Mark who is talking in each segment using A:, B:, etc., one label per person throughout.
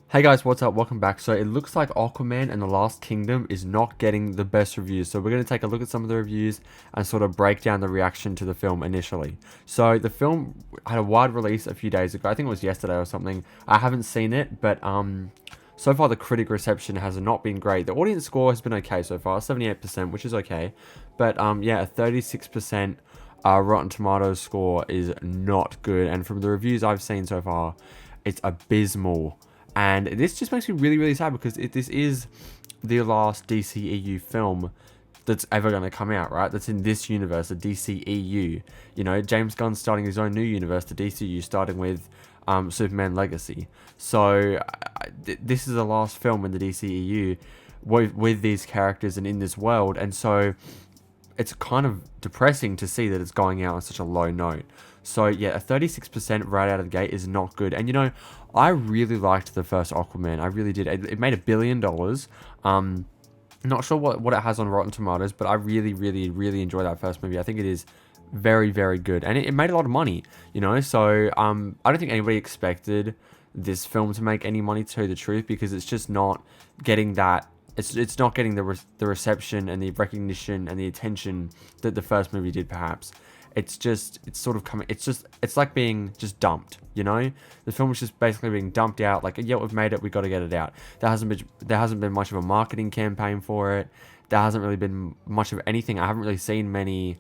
A: Hey guys, what's up? Welcome back. So it looks like Aquaman and the Last Kingdom is not getting the best reviews. So we're going to take a look at some of the reviews and sort of break down the reaction to the film initially. So the film had a wide release a few days ago. I think it was yesterday or something. I haven't seen it, but so far the critic reception has not been great. The audience score has been okay so far, 78%, which is okay. But yeah, a 36% Rotten Tomatoes score is not good. And from the reviews I've seen so far, it's abysmal. And this just makes me really, really sad because this is the last DCEU film that's ever going to come out, right? That's in this universe, the DCEU. You know, James Gunn's starting his own new universe, the DCEU, starting with Superman Legacy. So this is the last film in the DCEU with these characters and in this world. And so it's kind of depressing to see that it's going out on such a low note. So yeah, a 36% right out of the gate is not good. And you know, I really liked the first Aquaman. I really did. It made $1 billion. Not sure what it has on Rotten Tomatoes, but I really, really, really enjoyed that first movie. I think it is very, very good. And it made a lot of money, you know. So I don't think anybody expected this film to make any money, to tell you the truth, because it's just not getting that. It's not getting the reception and the recognition and the attention that the first movie did, perhaps. It's like being just dumped, you know? The film was just basically being dumped out, like, yeah, we've made it, we got to get it out. There hasn't been much of a marketing campaign for it. There hasn't really been much of anything. I haven't seen many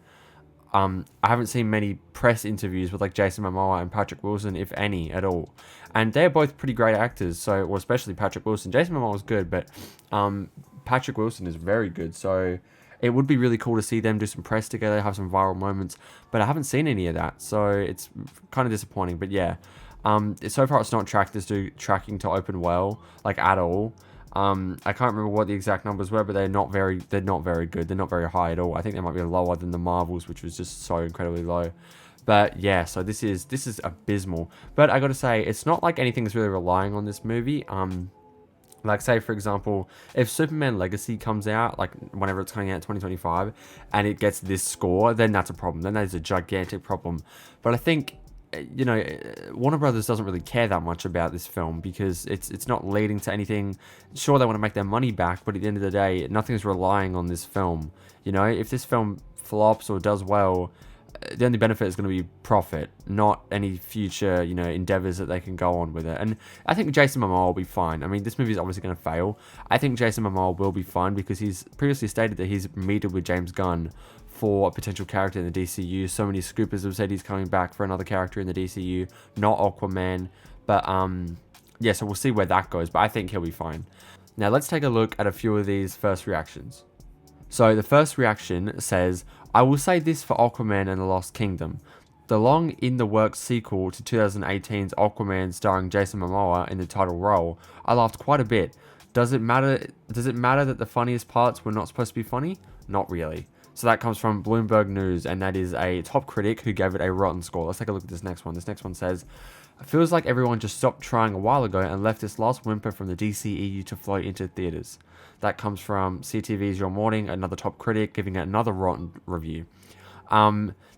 A: press interviews with like Jason Momoa and Patrick Wilson, if any, at all. And they're both pretty great actors, so, well, especially Patrick Wilson. Jason Momoa was good, but Patrick Wilson is very good, so it would be really cool to see them do some press together, have some viral moments, but I haven't seen any of that, so it's kind of disappointing. But yeah, so far it's not tracking to open well, like, at all. I can't remember what the exact numbers were, but they're not very good. They're not very high at all. I think they might be lower than the Marvels, which was just so incredibly low. But yeah, so this is abysmal. But I gotta say, it's not like anything's really relying on this movie. Like, say, for example, if Superman Legacy comes out, like, whenever it's coming out in 2025, and it gets this score, then that's a problem. Then that is a gigantic problem. But I think, you know, Warner Brothers doesn't really care that much about this film because it's not leading to anything. Sure, they want to make their money back, but at the end of the day, nothing's relying on this film. You know, if this film flops or does well, the only benefit is going to be profit, not any future, you know, endeavors that they can go on with it. And I think Jason Momoa will be fine. I mean, this movie is obviously going to fail. I think Jason Momoa will be fine because he's previously stated that he's meted with James Gunn for a potential character in the DCU. So many scoopers have said he's coming back for another character in the DCU, not Aquaman. But yeah, so we'll see where that goes. But I think he'll be fine. Now let's take a look at a few of these first reactions. So the first reaction says, I will say this for Aquaman and the Lost Kingdom. The long-in-the-works sequel to 2018's Aquaman starring Jason Momoa in the title role, I laughed quite a bit. Does it matter that the funniest parts were not supposed to be funny? Not really. So that comes from Bloomberg News, and that is a top critic who gave it a rotten score. Let's take a look at this next one. This next one says, it feels like everyone just stopped trying a while ago and left this last whimper from the DCEU to flow into theaters. That comes from CTV's Your Morning, another top critic, giving it another rotten review.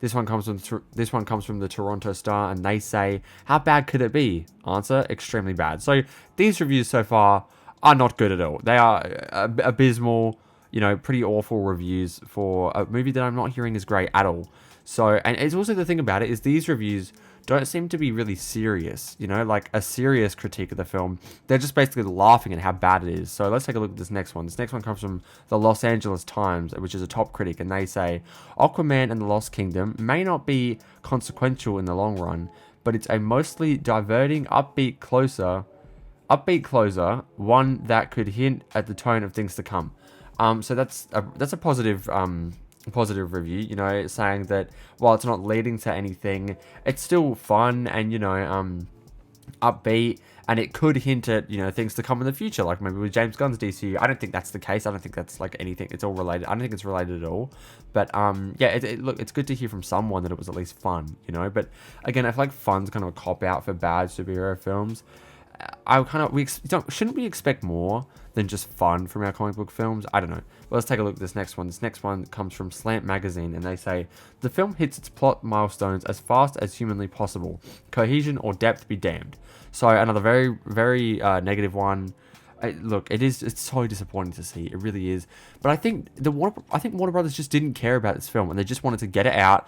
A: This one comes from the Toronto Star, and they say, how bad could it be? Answer, extremely bad. So these reviews so far are not good at all. They are abysmal, you know, pretty awful reviews for a movie that I'm not hearing is great at all. So, and it's also the thing about it is these reviews don't seem to be really serious, you know, like a serious critique of the film. They're just basically laughing at how bad it is. So let's take a look at this next one. This next one comes from the Los Angeles Times, which is a top critic, and they say, Aquaman and the Lost Kingdom may not be consequential in the long run, but it's a mostly diverting, upbeat closer, one that could hint at the tone of things to come. So that's a positive review, you know, saying that while it's not leading to anything, it's still fun and, you know, upbeat, and it could hint at, you know, things to come in the future, like maybe with James Gunn's DCU. I don't think that's the case. I don't think that's like anything. It's all related. I don't think it's related at all. But yeah, look, it's good to hear from someone that it was at least fun, you know. But again, I feel like fun's kind of a cop out for bad superhero films. shouldn't we expect more than just fun from our comic book films? I don't know. But let's take a look at this next one. This next one comes from Slant Magazine, and they say the film hits its plot milestones as fast as humanly possible. Cohesion or depth be damned. So another very, very negative one. Look, it's so disappointing to see. It really is. But I think Warner Brothers just didn't care about this film, and they just wanted to get it out,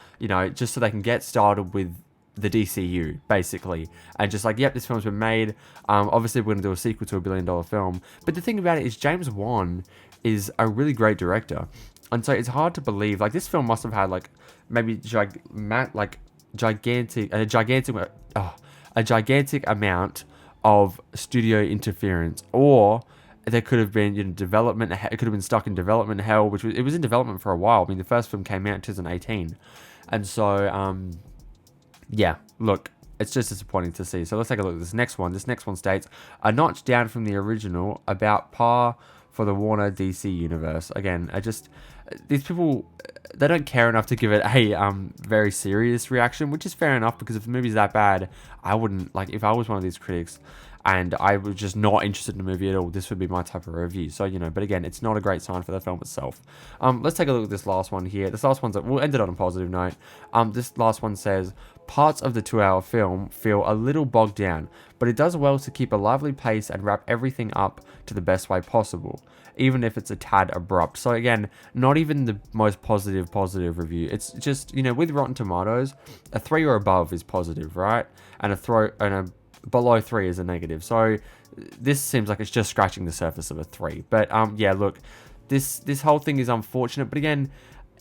A: just so they can get started with the DCU, basically, and just like, yep, this film's been made. Obviously, we're gonna do a sequel to $1 billion film. But the thing about it is, James Wan is a really great director, and so it's hard to believe. Like, this film must have had like maybe a gigantic amount of studio interference, or there could have been development. It could have been stuck in development hell, it was in development for a while. I mean, the first film came out in 2018, and so yeah, look, it's just disappointing to see. So let's take a look at this next one. This next one states a notch down from the original, about par for the Warner DC universe. Again, these people, they don't care enough to give it a very serious reaction, which is fair enough, because if the movie's that bad, I wouldn't, like, if I was one of these critics and I was just not interested in the movie at all, this would be my type of review. So, but again, it's not a great sign for the film itself. Let's take a look at this last one here. This last one's, we'll end it on a positive note. This last one says, parts of the 2-hour film feel a little bogged down, but it does well to keep a lively pace and wrap everything up to the best way possible, even if it's a tad abrupt. So again, not even the most positive review. It's just, with Rotten Tomatoes, a 3 or above is positive, right? And a below 3 is a negative. So this seems like it's just scratching the surface of a 3. But yeah, look, this whole thing is unfortunate, but again,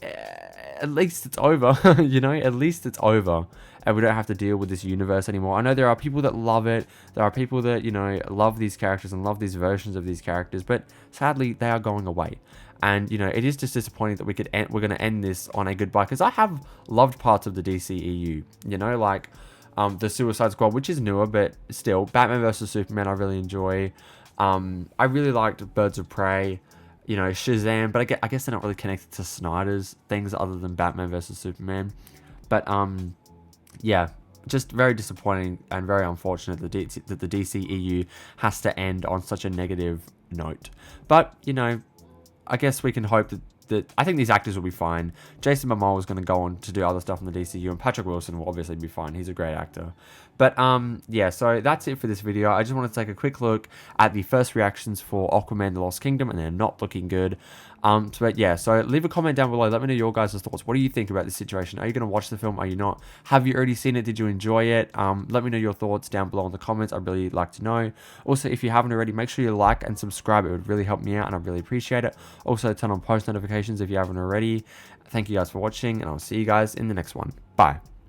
A: at least it's over. At least it's over, and we don't have to deal with this universe anymore. I know there are people that love it. There are people that love these characters and love these versions of these characters, but sadly they are going away. And it is just disappointing that we're going to end this on a goodbye, because I have loved parts of the DCEU, like the Suicide Squad, which is newer, but still, Batman vs Superman I really enjoy. I really liked Birds of Prey, Shazam, but I guess they're not really connected to Snyder's things other than Batman vs Superman. But yeah, just very disappointing and very unfortunate that the DCEU has to end on such a negative note. But I guess we can hope that I think these actors will be fine. Jason Momoa is going to go on to do other stuff in the DCU, and Patrick Wilson will obviously be fine. He's a great actor. But yeah, so that's it for this video. I just want to take a quick look at the first reactions for Aquaman: The Lost Kingdom, and they're not looking good. But yeah, so leave a comment down below. Let me know your guys' thoughts. What do you think about this situation? Are you going to watch the film? Are you not? Have you already seen it? Did you enjoy it? Let me know your thoughts down below in the comments. I'd really like to know. Also, if you haven't already, make sure you like and subscribe. It would really help me out, and I'd really appreciate it. Also, turn on post notifications if you haven't already. Thank you guys for watching, and I'll see you guys in the next one. Bye.